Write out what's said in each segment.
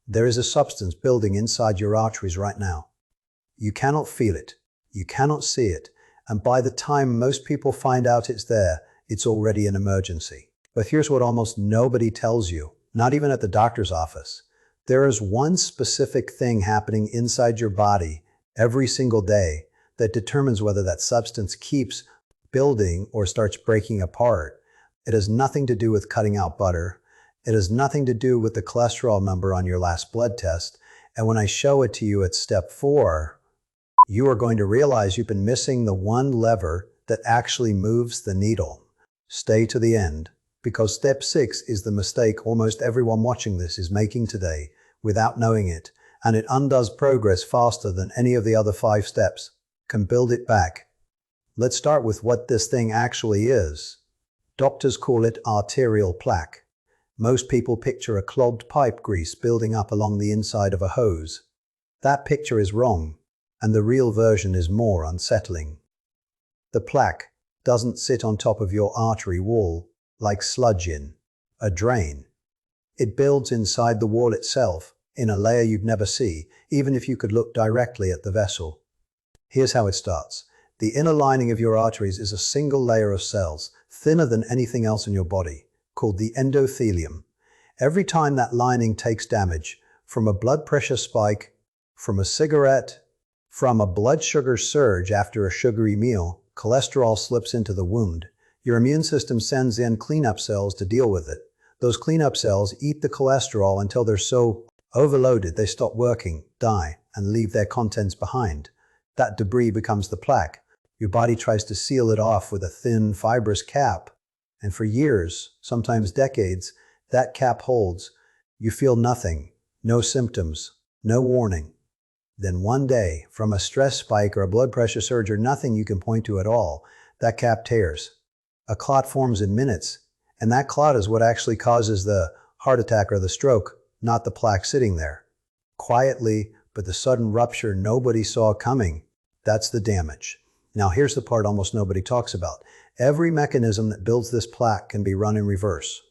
There is a substance building inside your arteries right now. You cannot feel it, you cannot see it, and by the time most people find out it's there, it's already an emergency. But here's what almost nobody tells you, not even at the doctor's office. There is one specific thing happening inside your body every single day that determines whether that substance keeps building or starts breaking apart. It has nothing to do with cutting out butter. It has nothing to do with the cholesterol number on your last blood test. And when I show it to you at step 4, you are going to realize you've been missing the one lever that actually moves the needle. Stay to the end, because step 6 is the mistake almost everyone watching this is making today without knowing it, and it undoes progress faster than any of the other 5 steps can build it back. Let's start with what this thing actually is. Doctors call it arterial plaque. Most people picture a clogged pipe grease building up along the inside of a hose. That picture is wrong, and the real version is more unsettling. The plaque doesn't sit on top of your artery wall like sludge in a drain. It builds inside the wall itself, in a layer you'd never see, even if you could look directly at the vessel. Here's how it starts. The inner lining of your arteries is a single layer of cells, thinner than anything else in your body, called the endothelium. Every time that lining takes damage, from a blood pressure spike, from a cigarette, from a blood sugar surge after a sugary meal, cholesterol slips into the wound. Your immune system sends in cleanup cells to deal with it. Those cleanup cells eat the cholesterol until they're so overloaded they stop working, die, and leave their contents behind. That debris becomes the plaque. Your body tries to seal it off with a thin, fibrous cap. And for years, sometimes decades, that cap holds. You feel nothing, no symptoms, no warning. Then one day, from a stress spike or a blood pressure surge or nothing you can point to at all, that cap tears. A clot forms in minutes, and that clot is what actually causes the heart attack or the stroke, not the plaque sitting there. Quietly, but the sudden rupture nobody saw coming, that's the damage. Now here's the part almost nobody talks about. Every mechanism that builds this plaque can be run in reverse.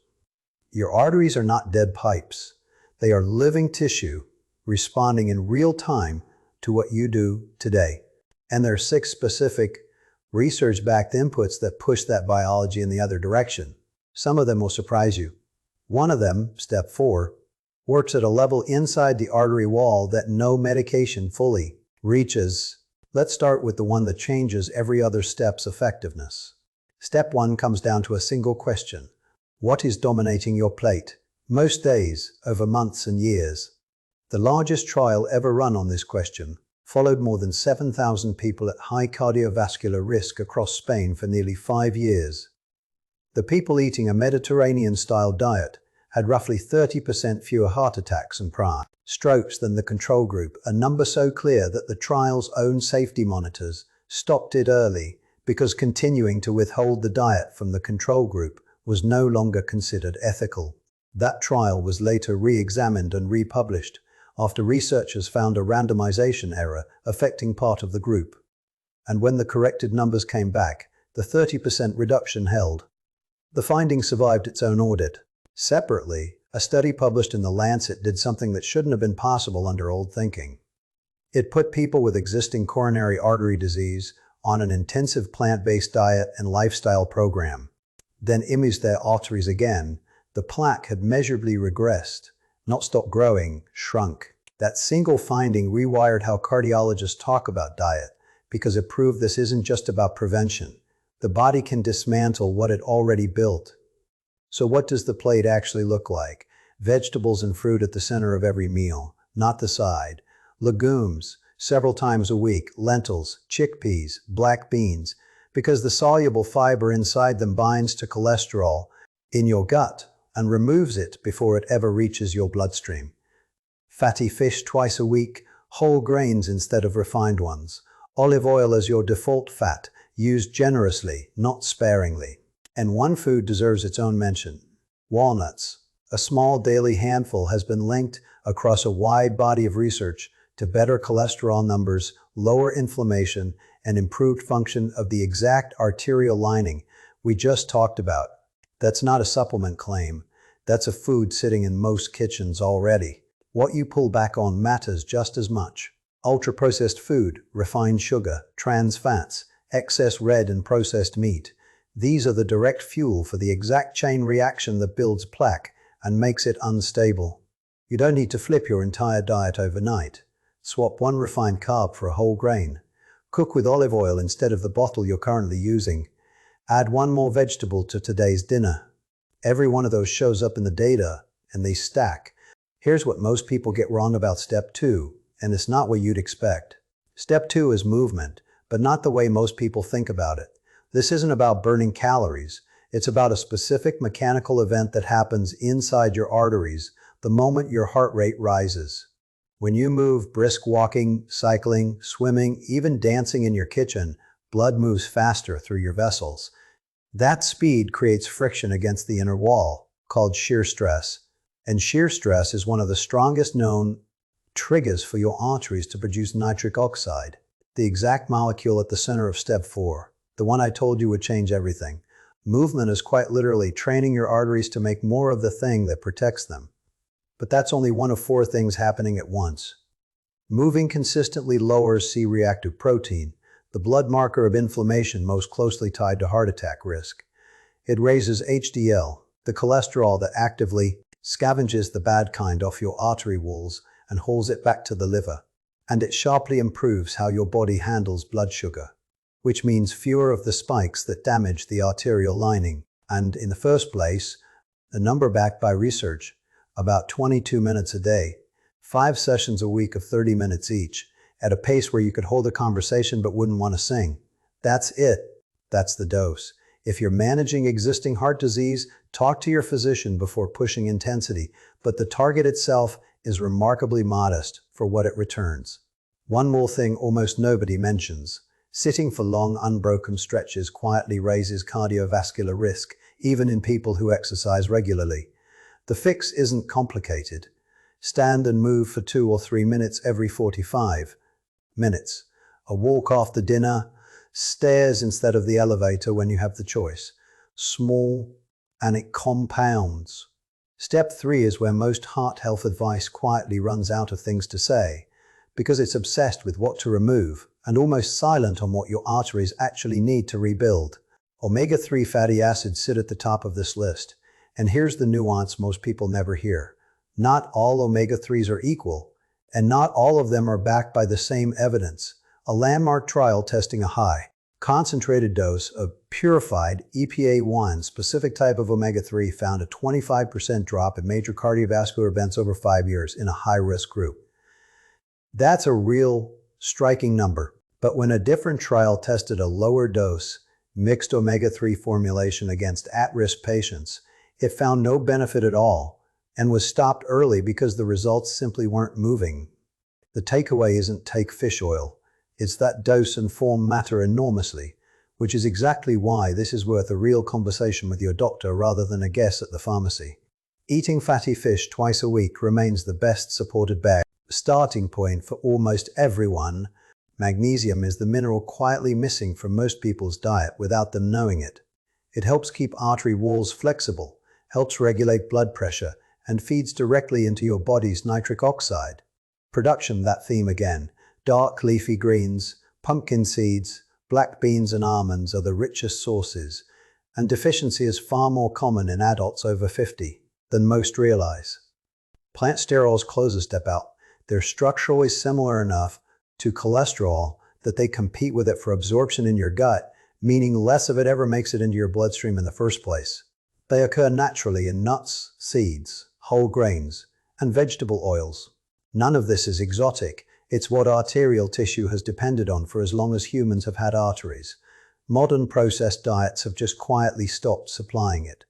Your arteries are not dead pipes. They are living tissue responding in real time to what you do today. And there are 6 specific research-backed inputs that push that biology in the other direction. Some of them will surprise you. One of them, step 4, works at a level inside the artery wall that no medication fully reaches. Let's start with the one that changes every other step's effectiveness. Step 1 comes down to a single question. What is dominating your plate? Most days, over months and years. The largest trial ever run on this question followed more than 7,000 people at high cardiovascular risk across Spain for nearly 5 years. The people eating a Mediterranean-style diet had roughly 30% fewer heart attacks and prior strokes than the control group, a number so clear that the trial's own safety monitors stopped it early because continuing to withhold the diet from the control group was no longer considered ethical. That trial was later re-examined and republished after researchers found a randomization error affecting part of the group. And when the corrected numbers came back, the 30% reduction held. The finding survived its own audit. Separately, a study published in The Lancet did something that shouldn't have been possible under old thinking. It put people with existing coronary artery disease on an intensive plant-based diet and lifestyle program. Then imaged their arteries again. The plaque had measurably regressed, not stopped growing, shrunk. That single finding rewired how cardiologists talk about diet, because it proved this isn't just about prevention. The body can dismantle what it already built. So what does the plate actually look like? Vegetables and fruit at the center of every meal, not the side. Legumes, several times a week, lentils, chickpeas, black beans, because the soluble fiber inside them binds to cholesterol in your gut and removes it before it ever reaches your bloodstream. Fatty fish twice a week, whole grains instead of refined ones. Olive oil as your default fat, used generously, not sparingly. And one food deserves its own mention. Walnuts. A small daily handful has been linked across a wide body of research to better cholesterol numbers, lower inflammation, and improved function of the exact arterial lining we just talked about. That's not a supplement claim. That's a food sitting in most kitchens already. What you pull back on matters just as much. Ultra-processed food, refined sugar, trans fats, excess red and processed meat. These are the direct fuel for the exact chain reaction that builds plaque and makes it unstable. You don't need to flip your entire diet overnight. Swap one refined carb for a whole grain. Cook with olive oil instead of the bottle you're currently using. Add one more vegetable to today's dinner. Every one of those shows up in the data, and they stack. Here's what most people get wrong about step 2, and it's not what you'd expect. Step 2 is movement, but not the way most people think about it. This isn't about burning calories. It's about a specific mechanical event that happens inside your arteries the moment your heart rate rises. When you move, brisk walking, cycling, swimming, even dancing in your kitchen, blood moves faster through your vessels. That speed creates friction against the inner wall, called shear stress. And shear stress is one of the strongest known triggers for your arteries to produce nitric oxide, the exact molecule at the center of step 4, the one I told you would change everything. Movement is quite literally training your arteries to make more of the thing that protects them. But that's only one of 4 things happening at once. Moving consistently lowers C-reactive protein, the blood marker of inflammation most closely tied to heart attack risk. It raises HDL, the cholesterol that actively scavenges the bad kind off your artery walls and hauls it back to the liver. And it sharply improves how your body handles blood sugar, which means fewer of the spikes that damage the arterial lining. And in the first place, a number backed by research, about 22 minutes a day, 5 sessions a week of 30 minutes each, at a pace where you could hold a conversation but wouldn't want to sing. That's it. That's the dose. If you're managing existing heart disease, talk to your physician before pushing intensity, but the target itself is remarkably modest for what it returns. One more thing almost nobody mentions. Sitting for long, unbroken stretches quietly raises cardiovascular risk, even in people who exercise regularly. The fix isn't complicated. Stand and move for 2 or 3 minutes every 45 minutes. A walk after dinner, stairs instead of the elevator when you have the choice. Small, and it compounds. Step 3 is where most heart health advice quietly runs out of things to say, because it's obsessed with what to remove and almost silent on what your arteries actually need to rebuild. Omega-3 fatty acids sit at the top of this list. And here's the nuance most people never hear. Not all omega-3s are equal, and not all of them are backed by the same evidence. A landmark trial testing a high, concentrated dose of purified EPA-1 specific type of omega-3 found a 25% drop in major cardiovascular events over 5 years in a high-risk group. That's a real striking number. But when a different trial tested a lower dose, mixed omega-3 formulation against at-risk patients, it found no benefit at all and was stopped early because the results simply weren't moving. The takeaway isn't take fish oil. It's that dose and form matter enormously, which is exactly why this is worth a real conversation with your doctor rather than a guess at the pharmacy. Eating fatty fish twice a week remains the best supported starting point for almost everyone. Magnesium is the mineral quietly missing from most people's diet without them knowing it. It helps keep artery walls flexible, helps regulate blood pressure, and feeds directly into your body's nitric oxide production. That theme again. Dark leafy greens, pumpkin seeds, black beans and almonds are the richest sources, and deficiency is far more common in adults over 50 than most realize. Plant sterols close a step out. Their structure is similar enough to cholesterol that they compete with it for absorption in your gut, meaning less of it ever makes it into your bloodstream in the first place. They occur naturally in nuts, seeds, whole grains, and vegetable oils. None of this is exotic. It's what arterial tissue has depended on for as long as humans have had arteries. Modern processed diets have just quietly stopped supplying it.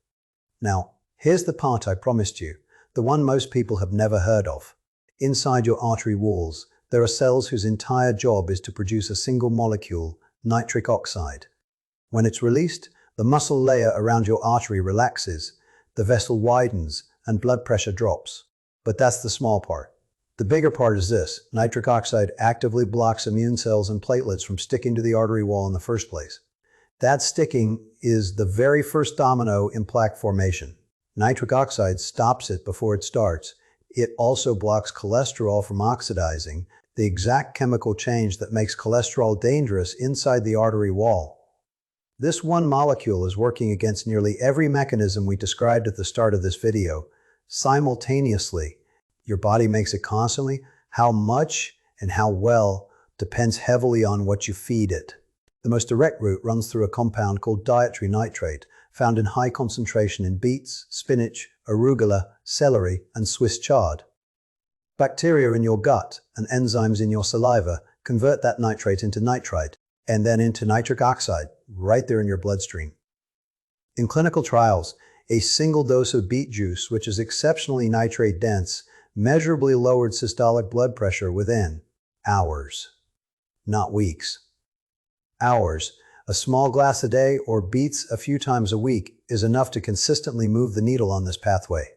Now, here's the part I promised you, the one most people have never heard of. Inside your artery walls, there are cells whose entire job is to produce a single molecule, nitric oxide. When it's released, the muscle layer around your artery relaxes, the vessel widens, and blood pressure drops. But that's the small part. The bigger part is this: nitric oxide actively blocks immune cells and platelets from sticking to the artery wall in the first place. That sticking is the very first domino in plaque formation. Nitric oxide stops it before it starts. It also blocks cholesterol from oxidizing, the exact chemical change that makes cholesterol dangerous inside the artery wall. This one molecule is working against nearly every mechanism we described at the start of this video, simultaneously. Your body makes it constantly. How much and how well depends heavily on what you feed it. The most direct route runs through a compound called dietary nitrate, found in high concentration in beets, spinach, arugula, celery, and Swiss chard. Bacteria in your gut and enzymes in your saliva convert that nitrate into nitrite and then into nitric oxide right there in your bloodstream. In clinical trials, a single dose of beet juice, which is exceptionally nitrate dense, measurably lowered systolic blood pressure within hours, not weeks. Hours. A small glass a day or beets a few times a week is enough to consistently move the needle on this pathway.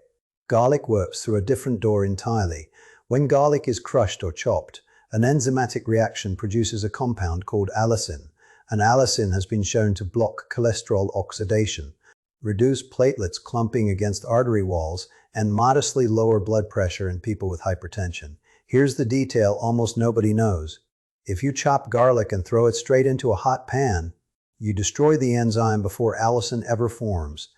Garlic works through a different door entirely. When garlic is crushed or chopped, an enzymatic reaction produces a compound called allicin, and allicin has been shown to block cholesterol oxidation, reduce platelets clumping against artery walls, and modestly lower blood pressure in people with hypertension. Here's the detail almost nobody knows. If you chop garlic and throw it straight into a hot pan, you destroy the enzyme before allicin ever forms.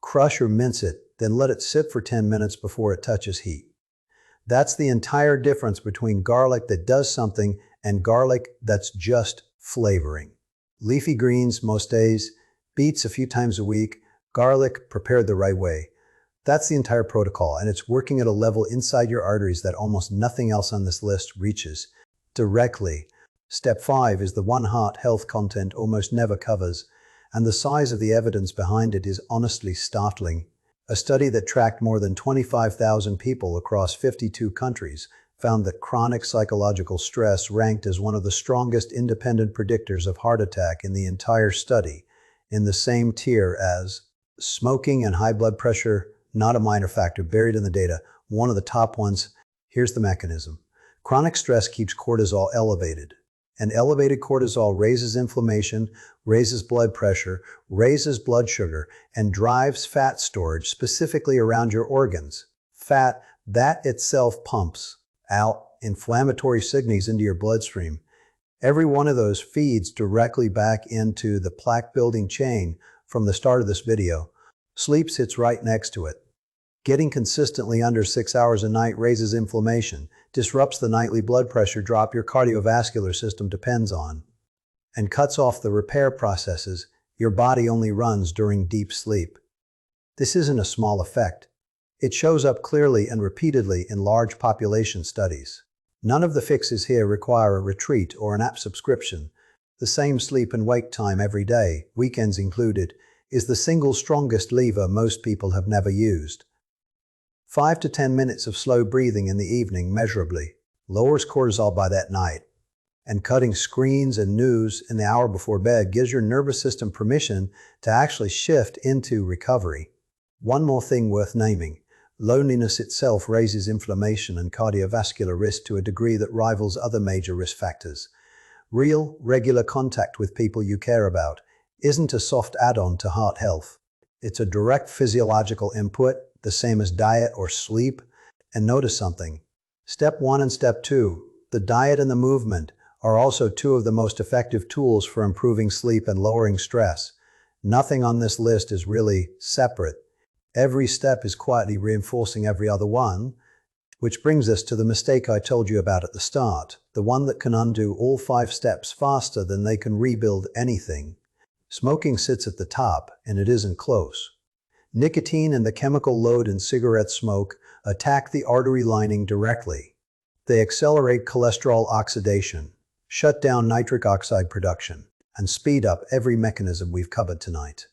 Crush or mince it, then let it sit for 10 minutes before it touches heat. That's the entire difference between garlic that does something and garlic that's just flavoring. Leafy greens most days, beets a few times a week, garlic prepared the right way. That's the entire protocol, and it's working at a level inside your arteries that almost nothing else on this list reaches directly. Step 5 is the one heart health content almost never covers, and the size of the evidence behind it is honestly startling. A study that tracked more than 25,000 people across 52 countries found that chronic psychological stress ranked as one of the strongest independent predictors of heart attack in the entire study, in the same tier as smoking and high blood pressure, not a minor factor buried in the data, one of the top ones. Here's the mechanism. Chronic stress keeps cortisol elevated, and elevated cortisol raises inflammation, raises blood pressure, raises blood sugar, and drives fat storage specifically around your organs. Fat, that itself pumps out inflammatory signals into your bloodstream. Every one of those feeds directly back into the plaque building chain from the start of this video. Sleep sits right next to it. Getting consistently under 6 hours a night raises inflammation, disrupts the nightly blood pressure drop your cardiovascular system depends on, and cuts off the repair processes your body only runs during deep sleep. This isn't a small effect. It shows up clearly and repeatedly in large population studies. None of the fixes here require a retreat or an app subscription. The same sleep and wake time every day, weekends included, is the single strongest lever most people have never used. 5 to 10 minutes of slow breathing in the evening measurably lowers cortisol by that night, and cutting screens and news in the hour before bed gives your nervous system permission to actually shift into recovery. One more thing worth naming. Loneliness itself raises inflammation and cardiovascular risk to a degree that rivals other major risk factors. Real, regular contact with people you care about isn't a soft add-on to heart health. It's a direct physiological input, the same as diet or sleep. And notice something. Step 1 and Step 2, the diet and the movement, are also two of the most effective tools for improving sleep and lowering stress. Nothing on this list is really separate. Every step is quietly reinforcing every other one, which brings us to the mistake I told you about at the start, the one that can undo all 5 steps faster than they can rebuild anything. Smoking sits at the top, and it isn't close. Nicotine and the chemical load in cigarette smoke attack the artery lining directly. They accelerate cholesterol oxidation, shut down nitric oxide production, and speed up every mechanism we've covered tonight.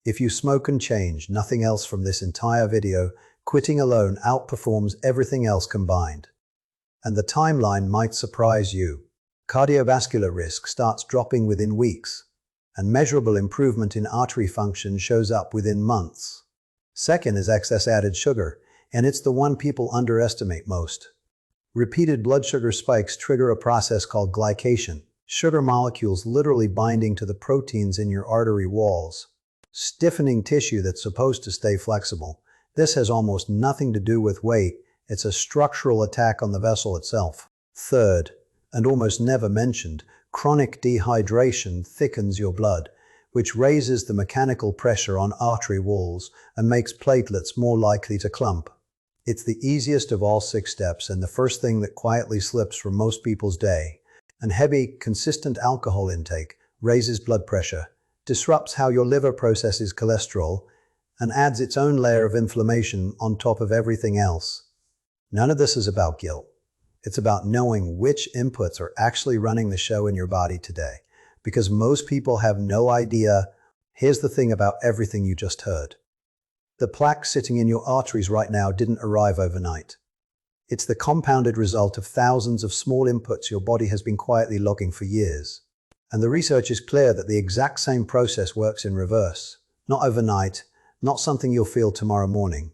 If you smoke and change nothing else from this entire video, quitting alone outperforms everything else combined. And the timeline might surprise you. Cardiovascular risk starts dropping within weeks, and measurable improvement in artery function shows up within months. Second is excess added sugar, and it's the one people underestimate most. Repeated blood sugar spikes trigger a process called glycation, sugar molecules literally binding to the proteins in your artery walls, stiffening tissue that's supposed to stay flexible. This has almost nothing to do with weight It's a structural attack on the vessel itself. Third, and almost never mentioned, chronic dehydration thickens your blood, which raises the mechanical pressure on artery walls and makes platelets more likely to clump. It's the easiest of all 6 steps and the first thing that quietly slips from most people's day. And heavy, consistent alcohol intake raises blood pressure, disrupts how your liver processes cholesterol, and adds its own layer of inflammation on top of everything else. None of this is about guilt. It's about knowing which inputs are actually running the show in your body today, because most people have no idea. Here's the thing about everything you just heard. The plaque sitting in your arteries right now didn't arrive overnight. It's the compounded result of thousands of small inputs your body has been quietly logging for years. And the research is clear that the exact same process works in reverse. Not overnight, not something you'll feel tomorrow morning.